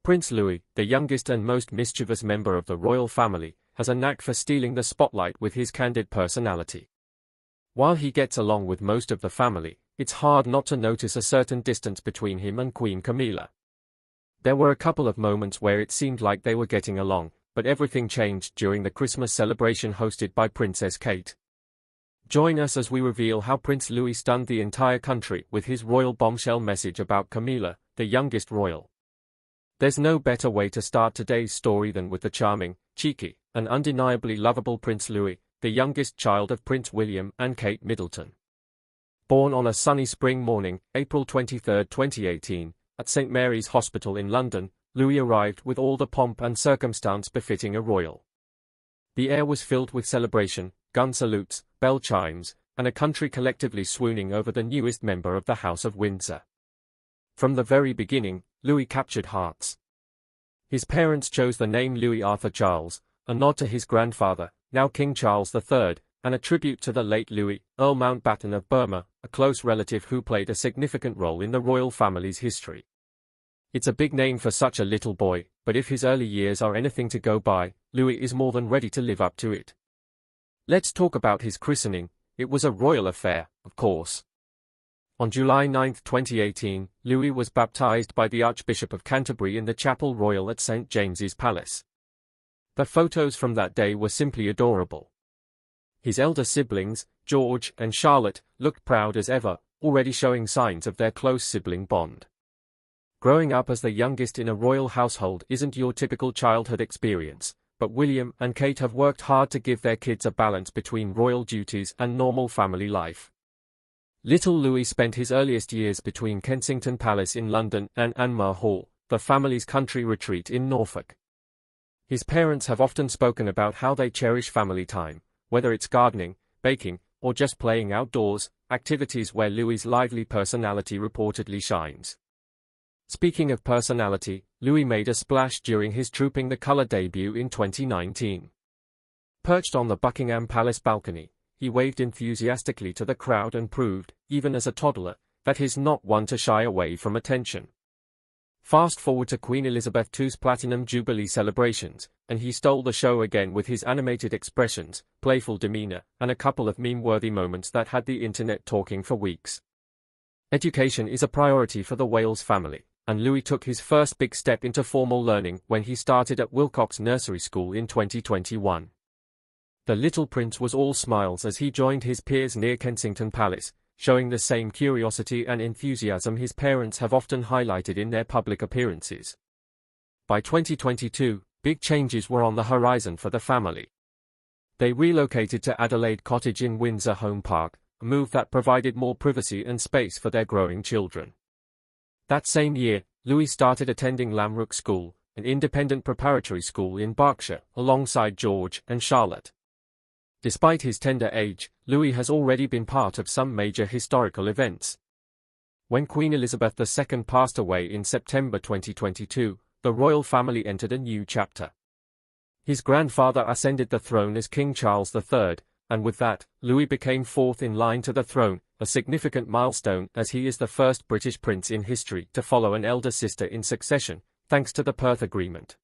Prince Louis, the youngest and most mischievous member of the royal family, has a knack for stealing the spotlight with his candid personality. While he gets along with most of the family, it's hard not to notice a certain distance between him and Queen Camilla. There were a couple of moments where it seemed like they were getting along, but everything changed during the Christmas celebration hosted by Princess Kate. Join us as we reveal how Prince Louis stunned the entire country with his royal bombshell message about Camilla, the youngest royal. There's no better way to start today's story than with the charming, cheeky, and undeniably lovable Prince Louis, the youngest child of Prince William and Kate Middleton. Born on a sunny spring morning, April 23, 2018, at St. Mary's Hospital in London, Louis arrived with all the pomp and circumstance befitting a royal. The air was filled with celebration, gun salutes, bell chimes, and a country collectively swooning over the newest member of the House of Windsor. From the very beginning, Louis captured hearts. His parents chose the name Louis Arthur Charles, a nod to his grandfather, now King Charles III, and a tribute to the late Louis, Earl Mountbatten of Burma, a close relative who played a significant role in the royal family's history. It's a big name for such a little boy, but if his early years are anything to go by, Louis is more than ready to live up to it. Let's talk about his christening. It was a royal affair, of course. On July 9, 2018, Louis was baptized by the Archbishop of Canterbury in the Chapel Royal at St. James's Palace. The photos from that day were simply adorable. His elder siblings, George and Charlotte, looked proud as ever, already showing signs of their close sibling bond. Growing up as the youngest in a royal household isn't your typical childhood experience, but William and Kate have worked hard to give their kids a balance between royal duties and normal family life. Little Louis spent his earliest years between Kensington Palace in London and Anmer Hall, the family's country retreat in Norfolk. His parents have often spoken about how they cherish family time, whether it's gardening, baking, or just playing outdoors, activities where Louis's lively personality reportedly shines. Speaking of personality, Louis made a splash during his Trooping the Colour debut in 2019. Perched on the Buckingham Palace balcony, he waved enthusiastically to the crowd and proved, even as a toddler, that he's not one to shy away from attention. Fast forward to Queen Elizabeth II's Platinum Jubilee celebrations, and he stole the show again with his animated expressions, playful demeanor, and a couple of meme-worthy moments that had the internet talking for weeks. Education is a priority for the Wales family, and Louis took his first big step into formal learning when he started at Wilcox Nursery School in 2021. The little prince was all smiles as he joined his peers near Kensington Palace, showing the same curiosity and enthusiasm his parents have often highlighted in their public appearances. By 2022, big changes were on the horizon for the family. They relocated to Adelaide Cottage in Windsor Home Park, a move that provided more privacy and space for their growing children. That same year, Louis started attending Lamrook School, an independent preparatory school in Berkshire, alongside George and Charlotte. Despite his tender age, Louis has already been part of some major historical events. When Queen Elizabeth II passed away in September 2022, the royal family entered a new chapter. His grandfather ascended the throne as King Charles III, and with that, Louis became fourth in line to the throne, a significant milestone as he is the first British prince in history to follow an elder sister in succession, thanks to the Perth Agreement.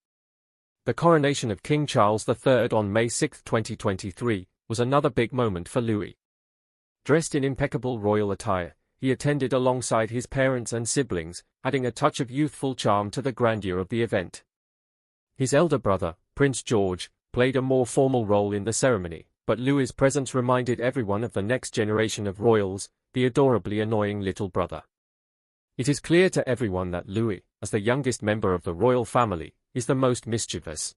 The coronation of King Charles III on May 6, 2023, was another big moment for Louis. Dressed in impeccable royal attire, he attended alongside his parents and siblings, adding a touch of youthful charm to the grandeur of the event. His elder brother, Prince George, played a more formal role in the ceremony, but Louis's presence reminded everyone of the next generation of royals, the adorably annoying little brother. It is clear to everyone that Louis, as the youngest member of the royal family, is the most mischievous.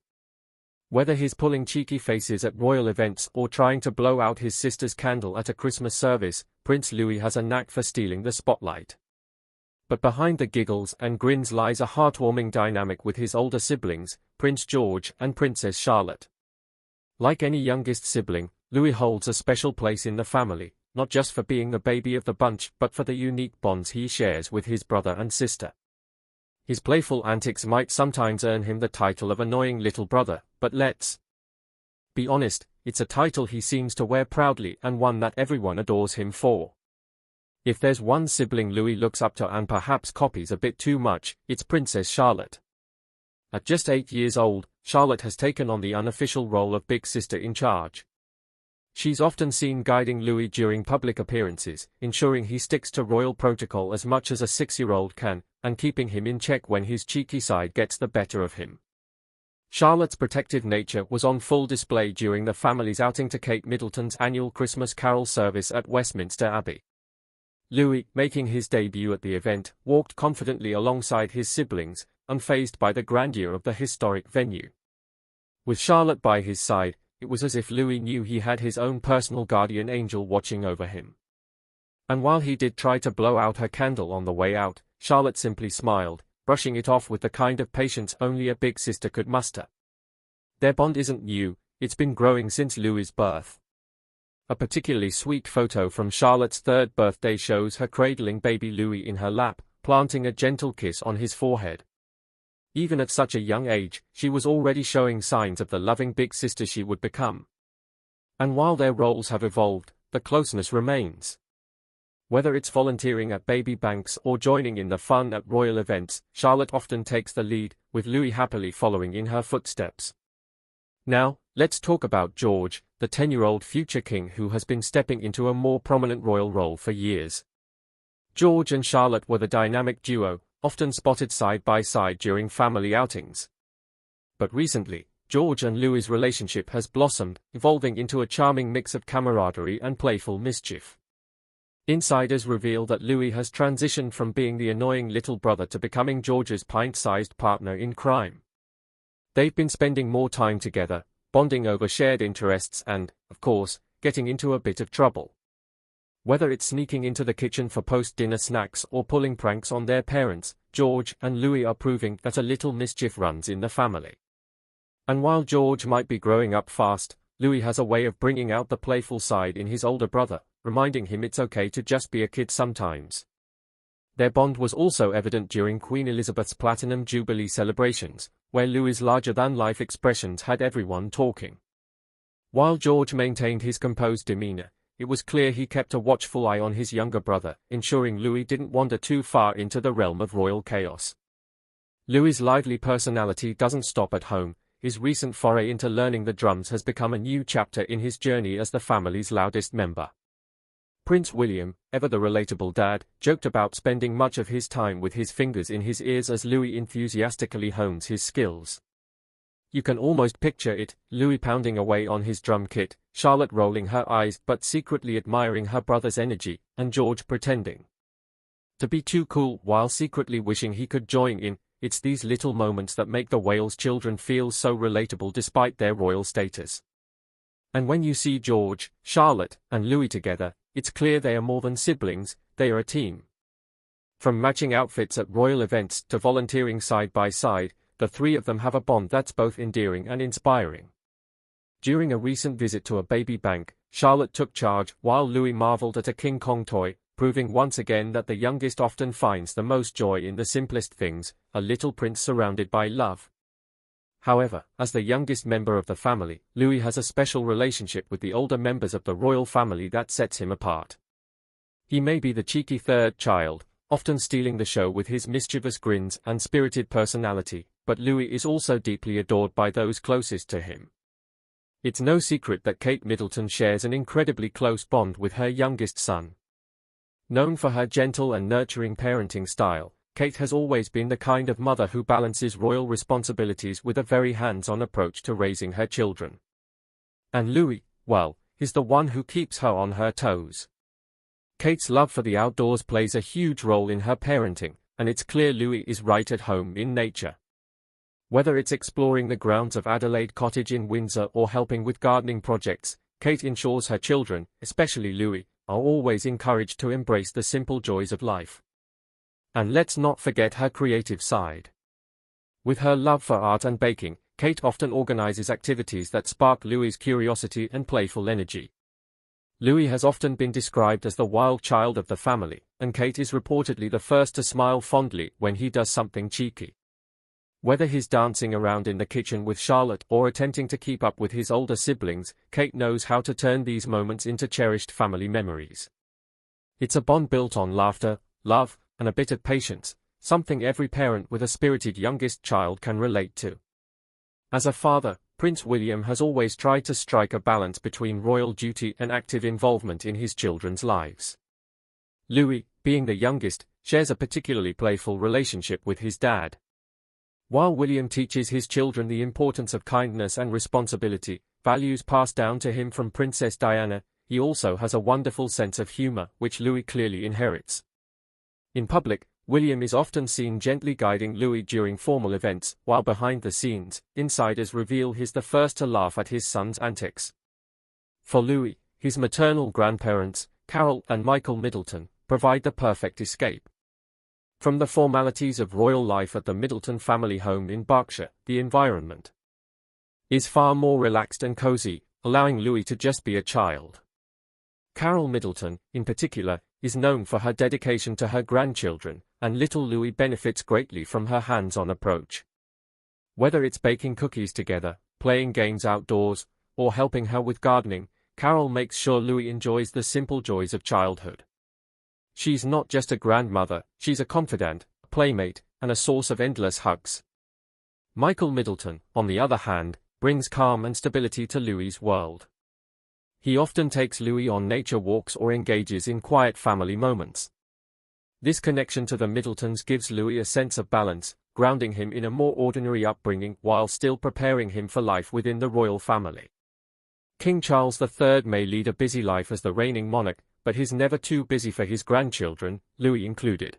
Whether he's pulling cheeky faces at royal events or trying to blow out his sister's candle at a Christmas service, Prince Louis has a knack for stealing the spotlight. But behind the giggles and grins lies a heartwarming dynamic with his older siblings, Prince George and Princess Charlotte. Like any youngest sibling, Louis holds a special place in the family, not just for being the baby of the bunch but for the unique bonds he shares with his brother and sister. His playful antics might sometimes earn him the title of annoying little brother, but let's be honest, it's a title he seems to wear proudly and one that everyone adores him for. If there's one sibling Louis looks up to and perhaps copies a bit too much, it's Princess Charlotte. At just 8 years old, Charlotte has taken on the unofficial role of big sister in charge. She's often seen guiding Louis during public appearances, ensuring he sticks to royal protocol as much as a 6-year-old can, and keeping him in check when his cheeky side gets the better of him. Charlotte's protective nature was on full display during the family's outing to Kate Middleton's annual Christmas carol service at Westminster Abbey. Louis, making his debut at the event, walked confidently alongside his siblings, unfazed by the grandeur of the historic venue. With Charlotte by his side, it was as if Louis knew he had his own personal guardian angel watching over him. And while he did try to blow out her candle on the way out, Charlotte simply smiled, brushing it off with the kind of patience only a big sister could muster. Their bond isn't new, it's been growing since Louis's birth. A particularly sweet photo from Charlotte's 3rd birthday shows her cradling baby Louis in her lap, planting a gentle kiss on his forehead. Even at such a young age, she was already showing signs of the loving big sister she would become. And while their roles have evolved, the closeness remains. Whether it's volunteering at baby banks or joining in the fun at royal events, Charlotte often takes the lead, with Louis happily following in her footsteps. Now, let's talk about George, the 10-year-old future king who has been stepping into a more prominent royal role for years. George and Charlotte were the dynamic duo, often spotted side by side during family outings. But recently, George and Louis's relationship has blossomed, evolving into a charming mix of camaraderie and playful mischief. Insiders reveal that Louis has transitioned from being the annoying little brother to becoming George's pint-sized partner in crime. They've been spending more time together, bonding over shared interests and, of course, getting into a bit of trouble. Whether it's sneaking into the kitchen for post-dinner snacks or pulling pranks on their parents, George and Louis are proving that a little mischief runs in the family. And while George might be growing up fast, Louis has a way of bringing out the playful side in his older brother, reminding him it's okay to just be a kid sometimes. Their bond was also evident during Queen Elizabeth's Platinum Jubilee celebrations, where Louis's larger-than-life expressions had everyone talking. While George maintained his composed demeanor, it was clear he kept a watchful eye on his younger brother, ensuring Louis didn't wander too far into the realm of royal chaos. Louis's lively personality doesn't stop at home. His recent foray into learning the drums has become a new chapter in his journey as the family's loudest member. Prince William, ever the relatable dad, joked about spending much of his time with his fingers in his ears as Louis enthusiastically hones his skills. You can almost picture it, Louis pounding away on his drum kit, Charlotte rolling her eyes but secretly admiring her brother's energy, and George pretending to be too cool while secretly wishing he could join in. It's these little moments that make the Wales children feel so relatable despite their royal status. And when you see George, Charlotte, and Louis together, it's clear they are more than siblings, they are a team. From matching outfits at royal events to volunteering side by side, the three of them have a bond that's both endearing and inspiring. During a recent visit to a baby bank, Charlotte took charge while Louis marveled at a King Kong toy, proving once again that the youngest often finds the most joy in the simplest things, a little prince surrounded by love. However, as the youngest member of the family, Louis has a special relationship with the older members of the royal family that sets him apart. He may be the cheeky third child, often stealing the show with his mischievous grins and spirited personality, but Louis is also deeply adored by those closest to him. It's no secret that Kate Middleton shares an incredibly close bond with her youngest son. Known for her gentle and nurturing parenting style, Kate has always been the kind of mother who balances royal responsibilities with a very hands-on approach to raising her children. And Louis, well, is the one who keeps her on her toes. Kate's love for the outdoors plays a huge role in her parenting, and it's clear Louis is right at home in nature. Whether it's exploring the grounds of Adelaide Cottage in Windsor or helping with gardening projects, Kate ensures her children, especially Louis, are always encouraged to embrace the simple joys of life. And let's not forget her creative side. With her love for art and baking, Kate often organizes activities that spark Louis's curiosity and playful energy. Louis has often been described as the wild child of the family, and Kate is reportedly the first to smile fondly when he does something cheeky. Whether he's dancing around in the kitchen with Charlotte or attempting to keep up with his older siblings, Kate knows how to turn these moments into cherished family memories. It's a bond built on laughter, love, and a bit of patience, something every parent with a spirited youngest child can relate to. As a father, Prince William has always tried to strike a balance between royal duty and active involvement in his children's lives. Louis, being the youngest, shares a particularly playful relationship with his dad. While William teaches his children the importance of kindness and responsibility, values passed down to him from Princess Diana, he also has a wonderful sense of humor, which Louis clearly inherits. In public, William is often seen gently guiding Louis during formal events, while behind the scenes, insiders reveal he's the first to laugh at his son's antics. For Louis, his maternal grandparents, Carol and Michael Middleton, provide the perfect escape. From the formalities of royal life at the Middleton family home in Berkshire, the environment is far more relaxed and cozy, allowing Louis to just be a child. Carol Middleton, in particular, is known for her dedication to her grandchildren, and little Louis benefits greatly from her hands-on approach. Whether it's baking cookies together, playing games outdoors, or helping her with gardening, Carol makes sure Louis enjoys the simple joys of childhood. She's not just a grandmother, she's a confidant, a playmate, and a source of endless hugs. Michael Middleton, on the other hand, brings calm and stability to Louis's world. He often takes Louis on nature walks or engages in quiet family moments. This connection to the Middletons gives Louis a sense of balance, grounding him in a more ordinary upbringing while still preparing him for life within the royal family. King Charles III may lead a busy life as the reigning monarch, but he's never too busy for his grandchildren, Louis included.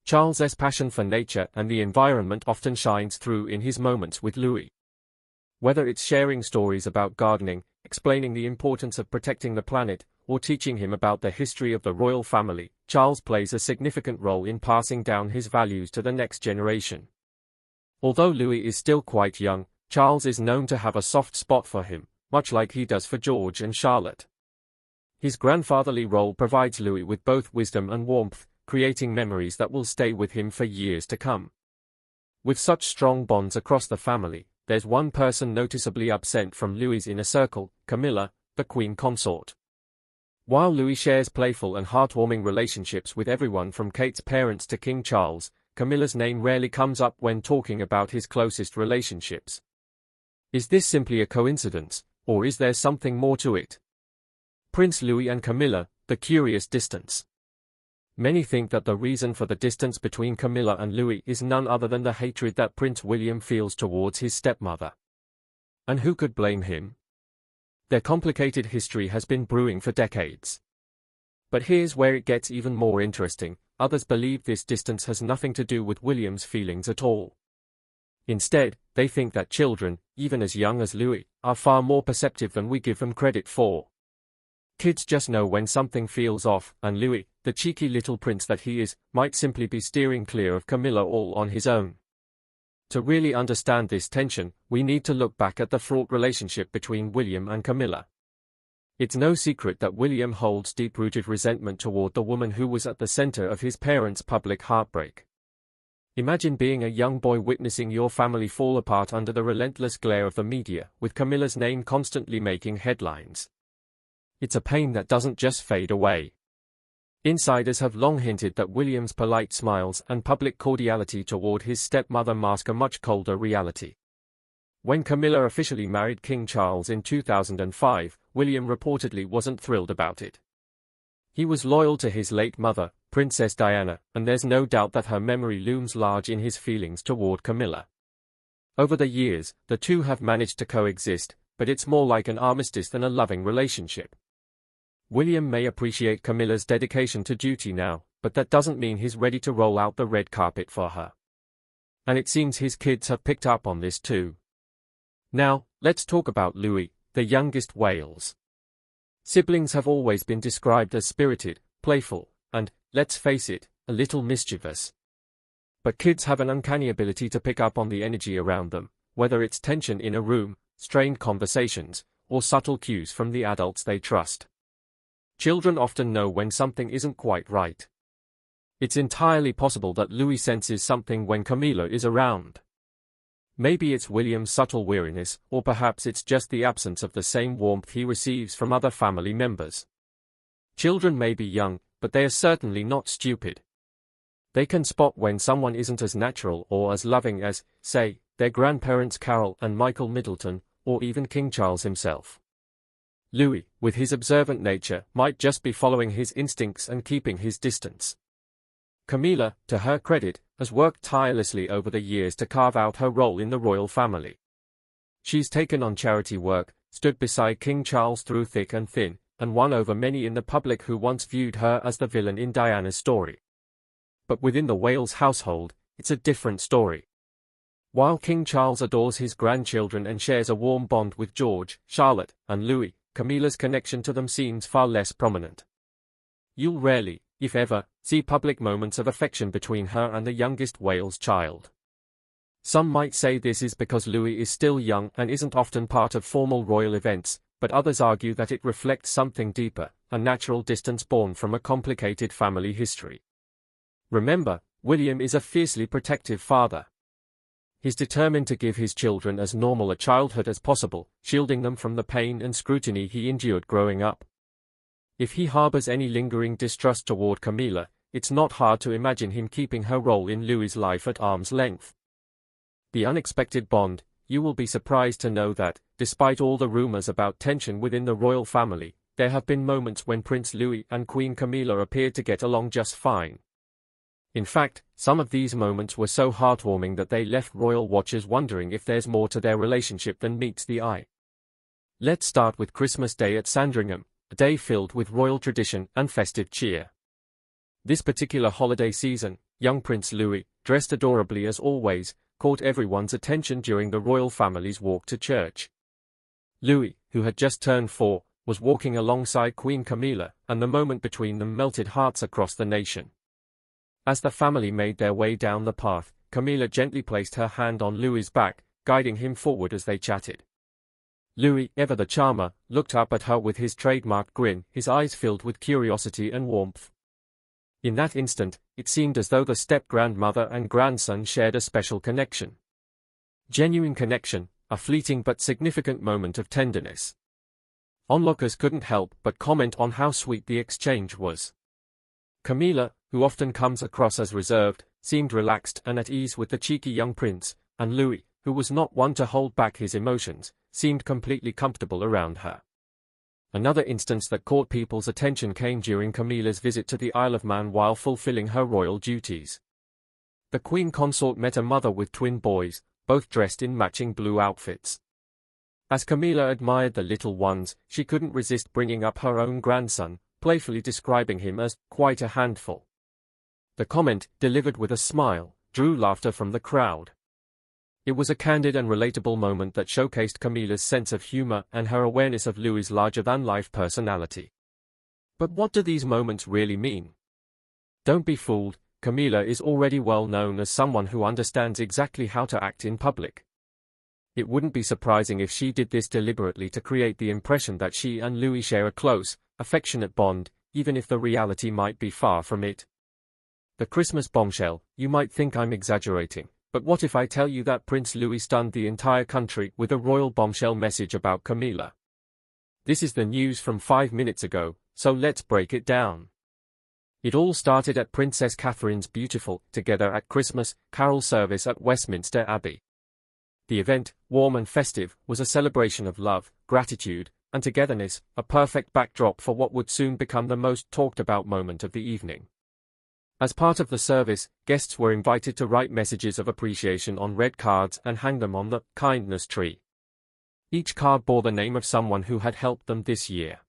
Charles's passion for nature and the environment often shines through in his moments with Louis. Whether it's sharing stories about gardening, explaining the importance of protecting the planet, or teaching him about the history of the royal family, Charles plays a significant role in passing down his values to the next generation. Although Louis is still quite young, Charles is known to have a soft spot for him, much like he does for George and Charlotte. His grandfatherly role provides Louis with both wisdom and warmth, creating memories that will stay with him for years to come. With such strong bonds across the family, there's one person noticeably absent from Louis's inner circle, Camilla, the Queen Consort. While Louis shares playful and heartwarming relationships with everyone from Kate's parents to King Charles, Camilla's name rarely comes up when talking about his closest relationships. Is this simply a coincidence, or is there something more to it? Prince Louis and Camilla, the curious distance. Many think that the reason for the distance between Camilla and Louis is none other than the hatred that Prince William feels towards his stepmother. And who could blame him? Their complicated history has been brewing for decades. But here's where it gets even more interesting. Others believe this distance has nothing to do with William's feelings at all. Instead, they think that children, even as young as Louis, are far more perceptive than we give them credit for. Kids just know when something feels off, and Louis, the cheeky little prince that he is, might simply be steering clear of Camilla all on his own. To really understand this tension, we need to look back at the fraught relationship between William and Camilla. It's no secret that William holds deep-rooted resentment toward the woman who was at the center of his parents' public heartbreak. Imagine being a young boy witnessing your family fall apart under the relentless glare of the media, with Camilla's name constantly making headlines. It's a pain that doesn't just fade away. Insiders have long hinted that William's polite smiles and public cordiality toward his stepmother mask a much colder reality. When Camilla officially married King Charles in 2005, William reportedly wasn't thrilled about it. He was loyal to his late mother, Princess Diana, and there's no doubt that her memory looms large in his feelings toward Camilla. Over the years, the two have managed to coexist, but it's more like an armistice than a loving relationship. William may appreciate Camilla's dedication to duty now, but that doesn't mean he's ready to roll out the red carpet for her. And it seems his kids have picked up on this too. Now, let's talk about Louis, the youngest Wales. Siblings have always been described as spirited, playful, and, let's face it, a little mischievous. But kids have an uncanny ability to pick up on the energy around them, whether it's tension in a room, strained conversations, or subtle cues from the adults they trust. Children often know when something isn't quite right. It's entirely possible that Louis senses something when Camilla is around. Maybe it's William's subtle weariness, or perhaps it's just the absence of the same warmth he receives from other family members. Children may be young, but they are certainly not stupid. They can spot when someone isn't as natural or as loving as, say, their grandparents Carol and Michael Middleton, or even King Charles himself. Louis, with his observant nature, might just be following his instincts and keeping his distance. Camilla, to her credit, has worked tirelessly over the years to carve out her role in the royal family. She's taken on charity work, stood beside King Charles through thick and thin, and won over many in the public who once viewed her as the villain in Diana's story. But within the Wales household, it's a different story. While King Charles adores his grandchildren and shares a warm bond with George, Charlotte, and Louis, Camilla's connection to them seems far less prominent. You'll rarely, if ever, see public moments of affection between her and the youngest Wales child. Some might say this is because Louis is still young and isn't often part of formal royal events, but others argue that it reflects something deeper, a natural distance born from a complicated family history. Remember, William is a fiercely protective father. He's determined to give his children as normal a childhood as possible, shielding them from the pain and scrutiny he endured growing up. If he harbors any lingering distrust toward Camilla, it's not hard to imagine him keeping her role in Louis's life at arm's length. The unexpected bond. You will be surprised to know that, despite all the rumors about tension within the royal family, there have been moments when Prince Louis and Queen Camilla appeared to get along just fine. In fact, some of these moments were so heartwarming that they left royal watchers wondering if there's more to their relationship than meets the eye. Let's start with Christmas Day at Sandringham, a day filled with royal tradition and festive cheer. This particular holiday season, young Prince Louis, dressed adorably as always, caught everyone's attention during the royal family's walk to church. Louis, who had just turned 4, was walking alongside Queen Camilla, and the moment between them melted hearts across the nation. As the family made their way down the path, Camilla gently placed her hand on Louis's back, guiding him forward as they chatted. Louis, ever the charmer, looked up at her with his trademark grin, his eyes filled with curiosity and warmth. In that instant, it seemed as though the step-grandmother and grandson shared a special connection. Genuine connection, a fleeting but significant moment of tenderness. Onlookers couldn't help but comment on how sweet the exchange was. Camilla, who often comes across as reserved, seemed relaxed and at ease with the cheeky young prince, and Louis, who was not one to hold back his emotions, seemed completely comfortable around her. Another instance that caught people's attention came during Camilla's visit to the Isle of Man while fulfilling her royal duties. The Queen Consort met a mother with twin boys, both dressed in matching blue outfits. As Camilla admired the little ones, she couldn't resist bringing up her own grandson, playfully describing him as quite a handful. The comment, delivered with a smile, drew laughter from the crowd. It was a candid and relatable moment that showcased Camilla's sense of humor and her awareness of Louis's larger-than-life personality. But what do these moments really mean? Don't be fooled, Camilla is already well known as someone who understands exactly how to act in public. It wouldn't be surprising if she did this deliberately to create the impression that she and Louis share a close, affectionate bond, even if the reality might be far from it. The Christmas bombshell. You might think I'm exaggerating, but what if I tell you that Prince Louis stunned the entire country with a royal bombshell message about Camilla? This is the news from 5 minutes ago, so let's break it down. It all started at Princess Catherine's beautiful Together at Christmas carol service at Westminster Abbey. The event, warm and festive, was a celebration of love, gratitude, and togetherness, a perfect backdrop for what would soon become the most talked-about moment of the evening. As part of the service, guests were invited to write messages of appreciation on red cards and hang them on the kindness tree. Each card bore the name of someone who had helped them this year.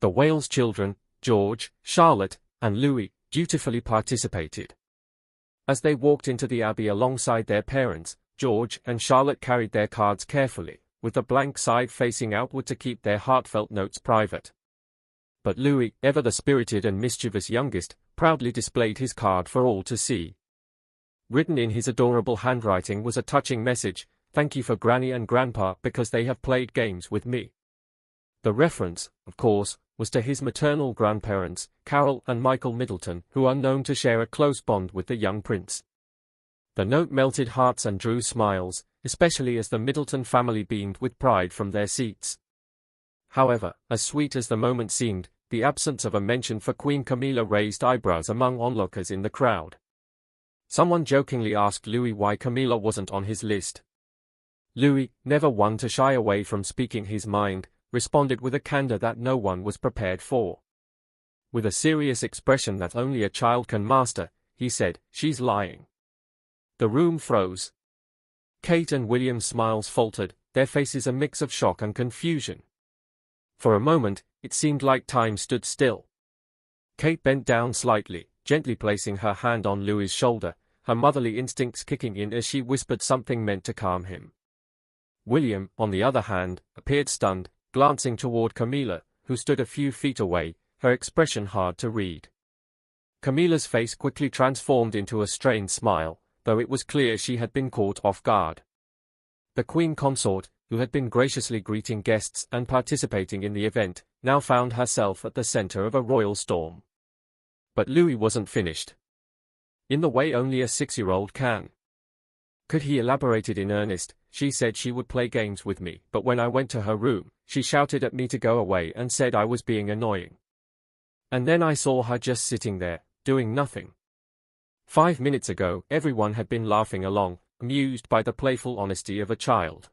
The Wales children, George, Charlotte, and Louis, dutifully participated. As they walked into the Abbey alongside their parents, George and Charlotte carried their cards carefully, with the blank side facing outward to keep their heartfelt notes private. But Louis, ever the spirited and mischievous youngest, proudly displayed his card for all to see. Written in his adorable handwriting was a touching message: "Thank you for Granny and Grandpa because they have played games with me." The reference, of course, was to his maternal grandparents, Carol and Michael Middleton, who are known to share a close bond with the young prince. The note melted hearts and drew smiles, especially as the Middleton family beamed with pride from their seats. However, as sweet as the moment seemed, the absence of a mention for Queen Camilla raised eyebrows among onlookers in the crowd. Someone jokingly asked Louis why Camilla wasn't on his list. Louis, never one to shy away from speaking his mind, responded with a candor that no one was prepared for. With a serious expression that only a child can master, he said, "She's lying." The room froze. Kate and William's smiles faltered, their faces a mix of shock and confusion. For a moment, it seemed like time stood still. Kate bent down slightly, gently placing her hand on Louis's shoulder, her motherly instincts kicking in as she whispered something meant to calm him. William, on the other hand, appeared stunned, glancing toward Camilla, who stood a few feet away, her expression hard to read. Camilla's face quickly transformed into a strained smile, though it was clear she had been caught off guard. The Queen Consort, who had been graciously greeting guests and participating in the event, now found herself at the center of a royal storm. But Louis wasn't finished. In the way only a 6-year-old can. Could he elaborated in earnest? She said she would play games with me, but when I went to her room, she shouted at me to go away and said I was being annoying. And then I saw her just sitting there, doing nothing. 5 minutes ago, everyone had been laughing along, amused by the playful honesty of a child.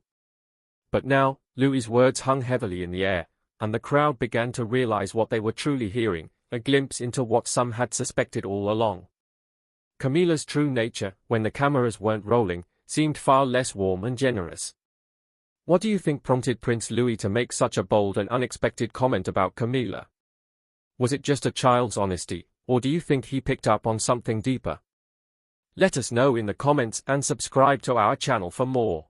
But now, Louis's words hung heavily in the air, and the crowd began to realize what they were truly hearing, a glimpse into what some had suspected all along. Camilla's true nature, when the cameras weren't rolling, seemed far less warm and generous. What do you think prompted Prince Louis to make such a bold and unexpected comment about Camilla? Was it just a child's honesty, or do you think he picked up on something deeper? Let us know in the comments and subscribe to our channel for more.